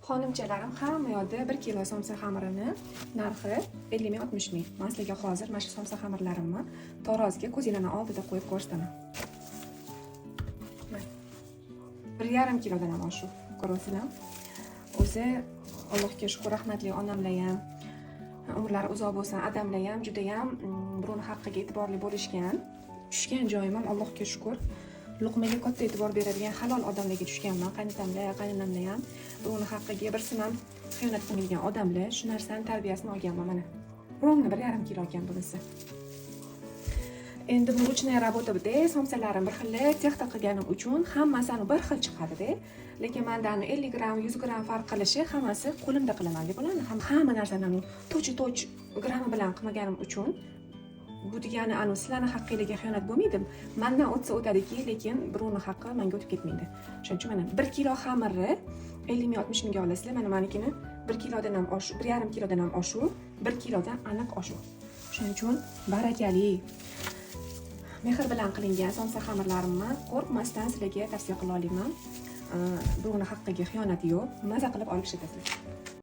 Xonimchalarim, hamma yoqda 1 kilo somsa xamirini narxi 50 ming 60 ming. Men sizlarga hozir mana shu somsa xamirlarimni taroziga ko'zinglarning oldida qo'yib ko'rsataman. 1,5 kilodan ham oshiq, ko'ryapsizlar. O'zi Allohga shukr, rahmatli onamlar ham, umrlari uzoq bo'lsin, adamlar ham juda ham birovni haqqiga e'tiborli bo'lishgan. Tushgan joyim ham Allohga shukr. Luqmaga katta e'tibor beradigan halol odamlarga tushganman. Qaynotamlar, qaynonamlar ham birovni haqqiga birsin ham xiyonat qilmagan odamlar. Shu narsani tarbiyasini olganman mana. Ровно 1,5 kilo ekan bunisi. Endi bu ruchная работа bida, somsalarim bir xil texta qilganim uchun hammasini bir xil chiqadi-da. Lekin menda 50 gram, 100 gram farq qilishi hammasi qo'limda qilaman deb bo'ladi. Hamma narsani toch grami bilan qilmaganim uchun bu degani sizlarning haqqingizga xiyonat bo'lmaydi. Mendan o'tsa o'tadiki, lekin birovning haqqi menga o'tib ketmaydi. Shuning uchun mana 1 kilo xamirni 50 ming 60 mingga olasizlar. Mana menikini 1 kilodan ham oshiq, 1,5 kilodan ham oshiq, 1 kilodan aniq oshiq. Shuning uchun barakali. Mehr bilan qilingan somsa xamirlarimni qo'rqmasdan sizlarga tavsiya qila olaman. Birovning haqqiga xiyonat yo'q. Maza qilib olib ishlatasizlar.